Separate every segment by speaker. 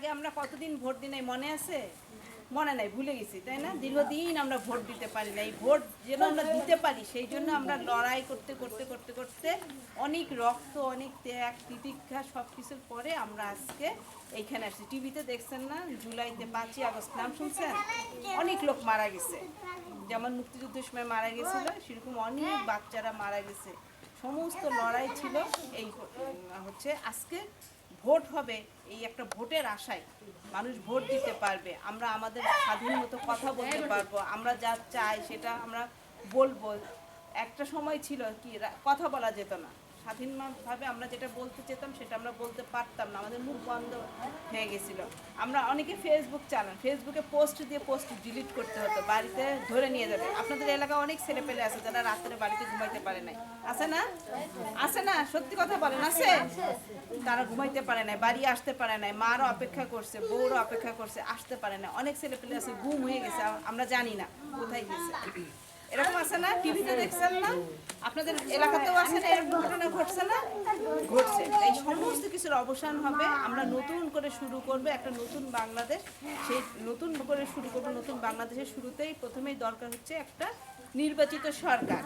Speaker 1: আগে আমরা কতদিন ভোট দিই নাই মনে আছে? মনে নাই, ভুলে গেছি, তাই না? দীর্ঘদিন আমরা ভোট দিতে পারি না। এই ভোট যেন আমরা দিতে পারি সেই জন্য আমরা লড়াই করতে করতে করতে করতে অনেক রক্ত, অনেক ত্যাগ, তিতিক্ষা সব কিছুর পরে আমরা আজকে এইখানে আসছি। টিভিতে দেখছেন না, জুলাইতে 5ই আগস্ট নাম শুনছেন? অনেক লোক মারা গেছে, যেমন মুক্তিযুদ্ধের সময় মারা গেছিল সেরকম অনেক বাচ্চারা মারা গেছে। সমস্ত লড়াই ছিল এই হচ্ছে আজকে ভোট হবে, এই একটা ভোটের আশায় মানুষ ভোট দিতে পারবে, আমরা আমাদের স্বাধীন মতো কথা বলতে পারবো, আমরা যা চাই সেটা আমরা বলবো। একটা সময় ছিল কি কথা বলা যেত না, স্বাধীনভাবে আমরা যেটা বলতে চেতাম সেটা আমরা বলতে পারতাম না, আমাদের মুখ বন্ধ হয়ে গেছিল। আমরা অনেকে ফেসবুক চালান, ফেসবুকে পোস্ট দিয়ে পোস্ট ডিলিট করতে হতো, বাড়িতে ধরে নিয়ে যাবে। আপনাদের এলাকায় অনেক ছেলে পেলে আছে যারা রাত্রে বাড়িতে ঘুমাইতে পারে নাই, আছে না? আছে না? সত্যি কথা বলেন, আছে? তারা ঘুমাইতে পারে নাই, বাড়ি আসতে পারে নাই, মারও অপেক্ষা করছে, বউরও অপেক্ষা করছে, আসতে পারে না। অনেক ছেলে পেলে আছে গুম হয়ে গেছে, আমরা জানি না কোথায় গেছে। এরকম আছে না? টিভিতে দেখছেন না? আপনাদের এলাকাতেও আছে না? এরকম ঘটনা ঘটছে না? ঘটছে। এই সমস্ত কিছুর অবসান হবে, আমরা নতুন করে শুরু করব একটা নতুন বাংলাদেশ। সেই নতুন করে শুরু করব, নতুন বাংলাদেশের শুরুতেই প্রথমেই দরকার হচ্ছে একটা নির্বাচিত সরকার।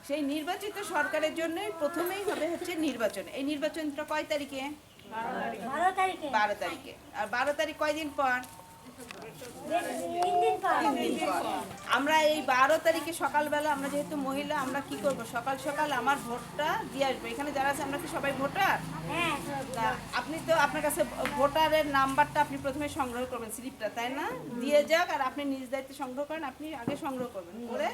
Speaker 1: সেই নির্বাচিত সরকারের জন্যই প্রথমেই হবে হচ্ছে নির্বাচন। এই নির্বাচনটা কয় তারিখে? 12 তারিখে। আর 12 তারিখ কয়দিন পর? 3 দিন পর। আমরা এই 12 তারিখে সকালবেলা, আমরা যেহেতু মহিলা, আমরা কি করব, সকাল সকাল আমার ভোটটা দিয়ে আসবো। এখানে যারা আছে আমরা কি সবাই ভোটার? আপনি তো আপনার কাছে ভোটারের নাম্বারটা আপনি প্রথমে সংগ্রহ করবেন, স্লিপটা, তাই না? দিয়ে যাক, আর আপনি নিজ দায়িত্বে সংগ্রহ করেন, আপনি আগে সংগ্রহ করবেন, করে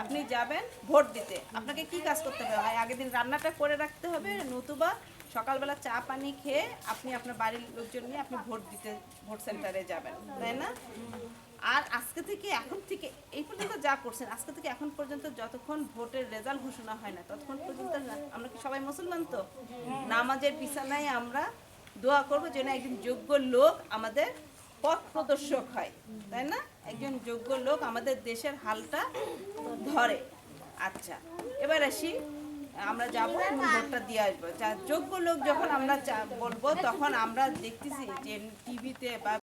Speaker 1: আপনি যাবেন ভোট দিতে। আপনাকে কি কাজ করতে হবে? হয় আগের দিন রান্নাটা করে রাখতে হবে, নতুবা সকালবেলা চা পানি খেয়ে আপনি আপনার বাড়ির লোকজন নিয়ে আপনি ভোট দিতে ভোট সেন্টারে যাবেন, তাই না? আর আজকে থেকে, এখন থেকে এই পর্যন্ত যা করছেন, আজকে থেকে এখন পর্যন্ত যতক্ষণ ভোটের রেজাল্ট ঘোষণা হয় না ততক্ষণ পর্যন্ত আমরা কি সবাই মুসলমান? তো নামাজের বিছানায় আমরা দোয়া করবো যেন একজন যোগ্য লোক আমাদের পথ প্রদর্শক হয়, তাই না? একজন যোগ্য লোক আমাদের দেশের হালটা ধরে। আচ্ছা, এবার আসি, আমরা যাবো এবং ভোটটা দিয়ে আসবো। যোগ্য লোক যখন আমরা বলবো তখন আমরা দেখতেছি যে টিভিতে বা